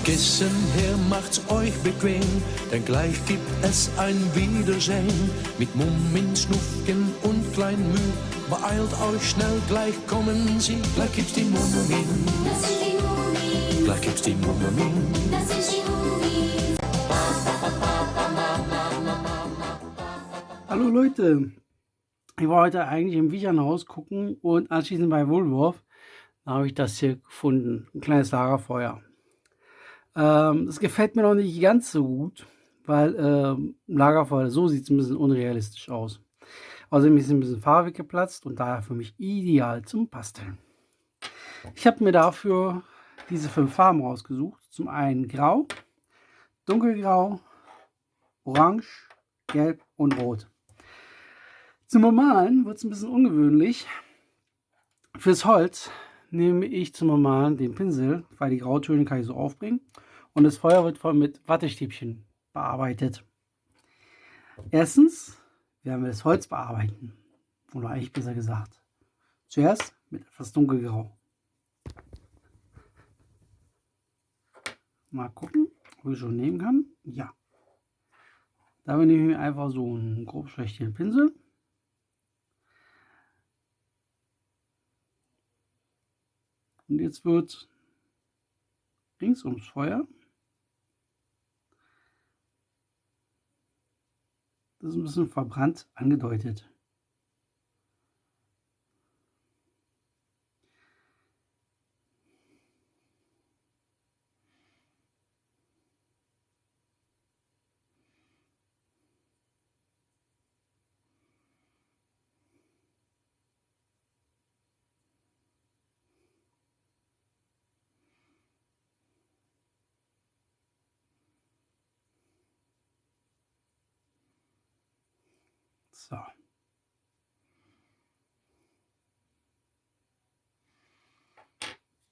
Kissen her, macht's euch bequem, denn gleich gibt es ein Wiedersehen. Mit Mummin, Schnufken und Klein Müh, beeilt euch schnell, gleich kommen sie. Gleich gibt's die Mummin, Das sind die Mumis, gleich gibt's die Mummin. das sind die Mumis. Hallo Leute, ich war heute eigentlich im Wichernhaus gucken und anschließend bei Woolworth, da habe ich das hier gefunden, ein kleines Lagerfeuer. Das gefällt mir noch nicht ganz so gut, weil Lagerfeuer, so sieht es ein bisschen unrealistisch aus. Außerdem ist ein bisschen farbig geplatzt und daher für mich ideal zum Basteln. Ich habe mir dafür diese 5 Farben rausgesucht. Zum einen Grau, Dunkelgrau, Orange, Gelb und Rot. Zum Bemalen wird es ein bisschen ungewöhnlich. Fürs Holz nehme ich zum Bemalen den Pinsel, weil die Grautöne kann ich so aufbringen. Und das Feuer wird voll mit Wattestäbchen bearbeitet. Erstens werden wir das Holz bearbeiten. Oder eigentlich besser gesagt. Zuerst mit etwas dunkelgrau. Mal gucken, ob ich schon nehmen kann. Ja. Dabei nehme ich mir einfach so einen grobschlächtigen Pinsel. Und jetzt wird rings ums Feuer das ist ein bisschen verbrannt angedeutet. So.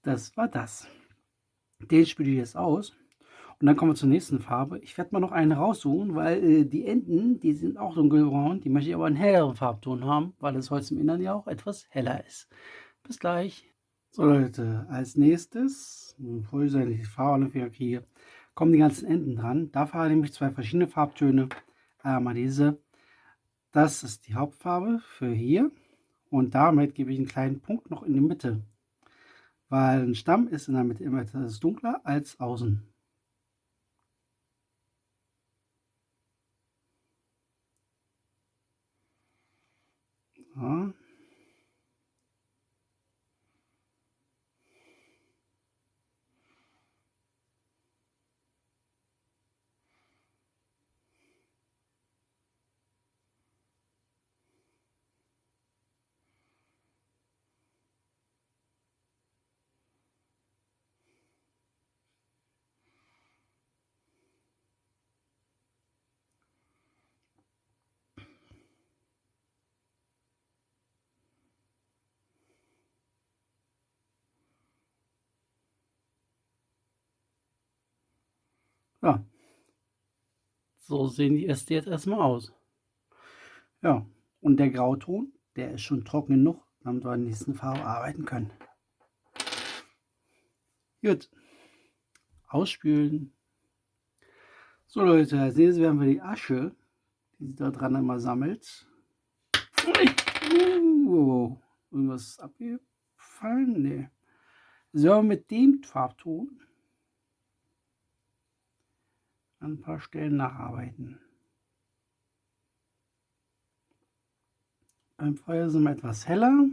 Das war das. Den spüle ich jetzt aus. Und dann kommen wir zur nächsten Farbe. Ich werde mal noch eine raussuchen, weil die Enden, die sind auch dunkelbraun. Die möchte ich aber einen helleren Farbton haben, weil das Holz im Innern ja auch etwas heller ist. Bis gleich. So Leute, als nächstes, bevor ich die Farbe kriege, kommen die ganzen Enden dran. Dafür habe ich nämlich 2 verschiedene Farbtöne. Einmal diese. Das ist die Hauptfarbe für hier. Und damit gebe ich einen kleinen Punkt noch in die Mitte. Weil ein Stamm ist in der Mitte immer etwas dunkler als außen. So. Ja, so sehen die Äste jetzt erstmal aus. Ja, und der Grauton, der ist schon trocken genug, damit wir in der nächsten Farbe arbeiten können. Gut, ausspülen. So Leute, als nächstes werden wir die Asche, die sich da dran immer sammelt. Irgendwas ist abgefallen? Nee. So, mit dem Farbton an ein paar Stellen nacharbeiten. Beim Feuer sind wir etwas heller.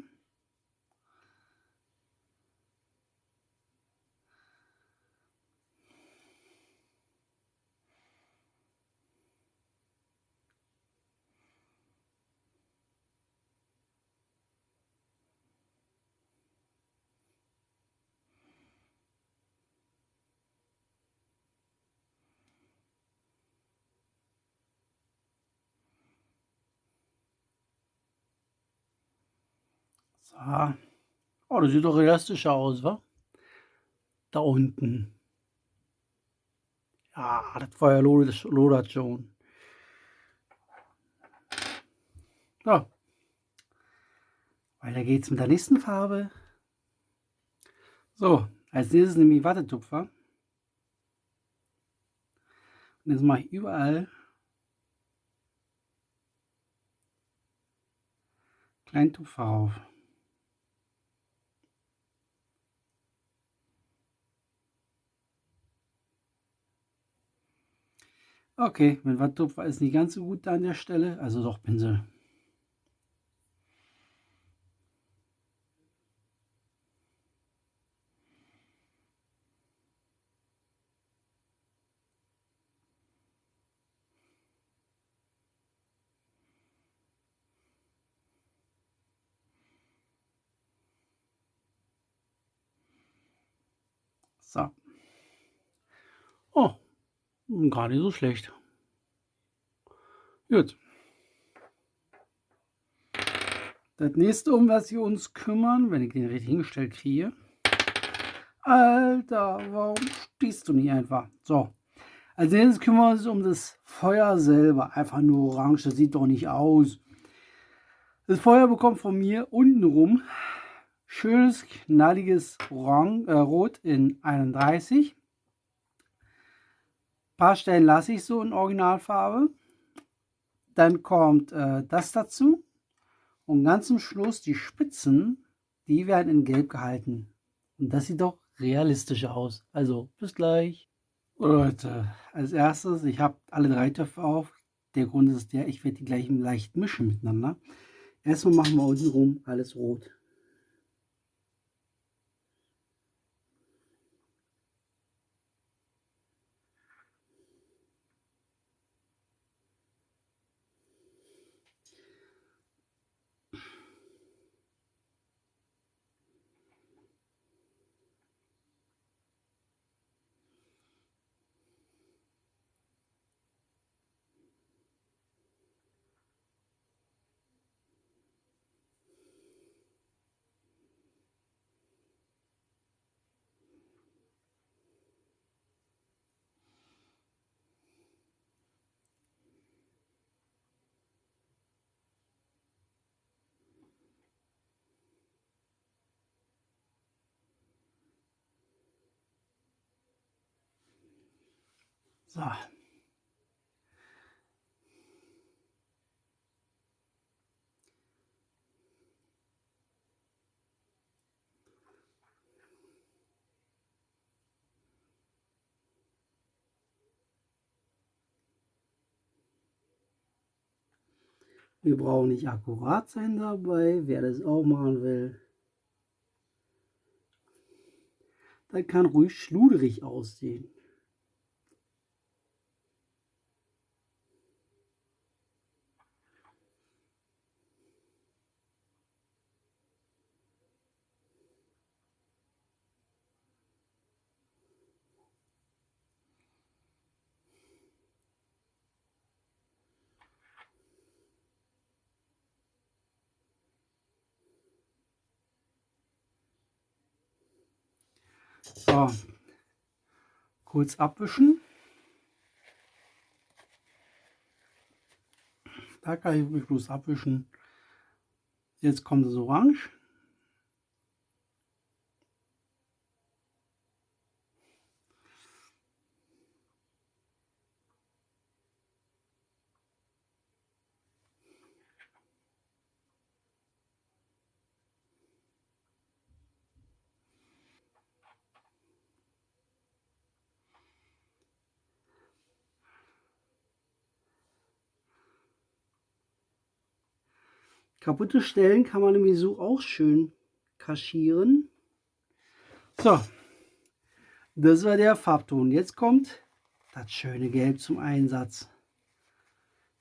So. Oh, das sieht doch realistischer aus, wa? Da unten. Ja, das Feuer lodert schon. So. Weiter geht's mit der nächsten Farbe. So, als nächstes nehme ich Wattetupfer. Und jetzt mache ich überall kleinen Tupfer auf. Okay, mein Wandtupfer ist nicht ganz so gut da an der Stelle, also doch Pinsel. So. Oh, gar nicht so schlecht. Gut. Das nächste, um was wir uns kümmern, wenn ich den richtig hingestellt kriege. Alter, warum stehst du nicht einfach? So. Als nächstes kümmern wir uns um das Feuer selber. Einfach nur orange, das sieht doch nicht aus. Das Feuer bekommt von mir untenrum schönes, knalliges Rot in 31. Ein paar Stellen lasse ich so in Originalfarbe. Dann kommt das dazu. Und ganz zum Schluss die Spitzen, die werden in Gelb gehalten. Und das sieht doch realistisch aus. Also, bis gleich. Leute, als erstes, ich habe alle 3 Töpfe auf. Der Grund ist der, ich werde die gleich leicht mischen miteinander. Erstmal machen wir unten rum alles rot. So. Wir brauchen nicht akkurat sein dabei. Wer das auch machen will, das kann ruhig schluderig aussehen. So, kurz abwischen. Da kann ich wirklich bloß abwischen. Jetzt kommt das Orange. Kaputte Stellen kann man nämlich so auch schön kaschieren. So, das war der Farbton. Jetzt kommt das schöne Gelb zum Einsatz.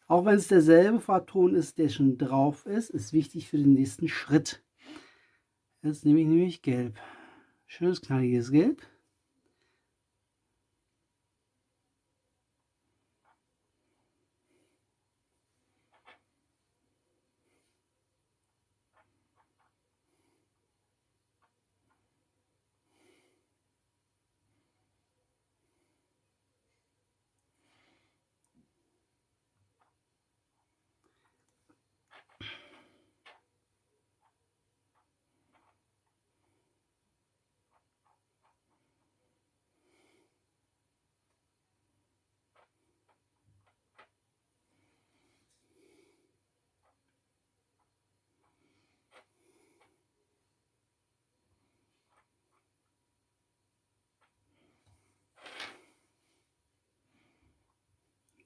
Auch wenn es derselbe Farbton ist, der schon drauf ist, ist wichtig für den nächsten Schritt. Jetzt nehme ich nämlich Gelb. Schönes knalliges Gelb.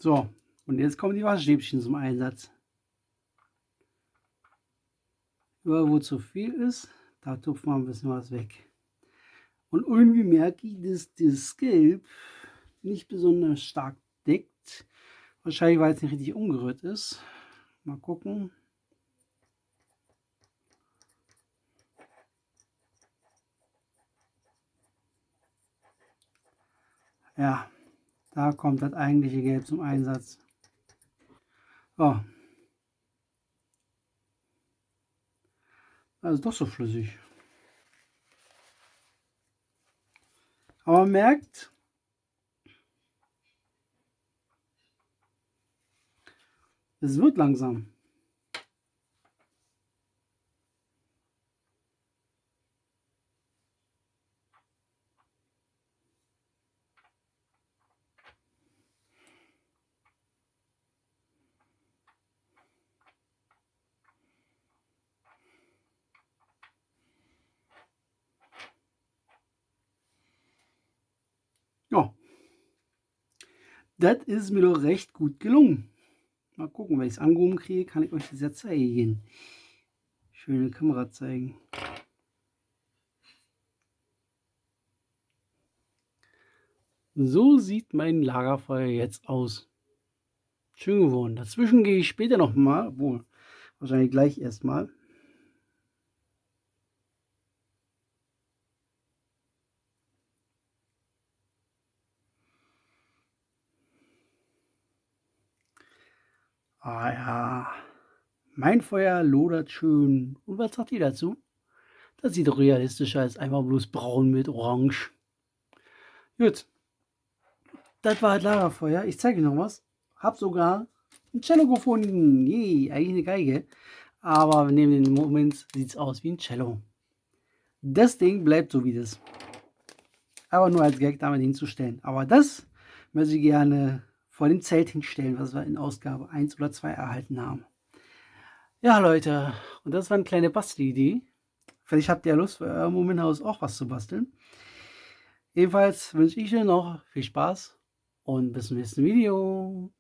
So, und jetzt kommen die Waschstäbchen zum Einsatz. Überall, wo zu viel ist, da tupfen wir ein bisschen was weg. Und irgendwie merke ich, dass das Gelb nicht besonders stark deckt. Wahrscheinlich, weil es nicht richtig umgerührt ist. Mal gucken. Ja, da kommt das eigentliche Gelb zum Einsatz. Oh. Also doch so flüssig. Aber man merkt, es wird langsam. Ja, das ist mir doch recht gut gelungen. Mal gucken, wenn ich es angehoben kriege, kann ich euch das ja zeigen. Schöne Kamera zeigen. So sieht mein Lagerfeuer jetzt aus. Schön geworden. Dazwischen gehe ich später nochmal, obwohl wahrscheinlich gleich erstmal. Ah ja, mein Feuer lodert schön. Und was sagt ihr dazu? Das sieht doch realistischer als einfach bloß braun mit Orange. Gut, das war das Lagerfeuer. Ich zeige euch noch was. Hab sogar ein Cello gefunden. Yay, eigentlich eine Geige. Aber neben dem Moment sieht es aus wie ein Cello. Das Ding bleibt so wie das. Aber nur als Gag damit hinzustellen. Aber das möchte ich gerne vor dem Zelt hinstellen, was wir in Ausgabe 1 oder 2 erhalten haben. Ja, Leute, und das war eine kleine Bastelidee. Vielleicht habt ihr ja Lust, für euer Momenhaus auch was zu basteln. Jedenfalls wünsche ich euch noch viel Spaß und bis zum nächsten Video.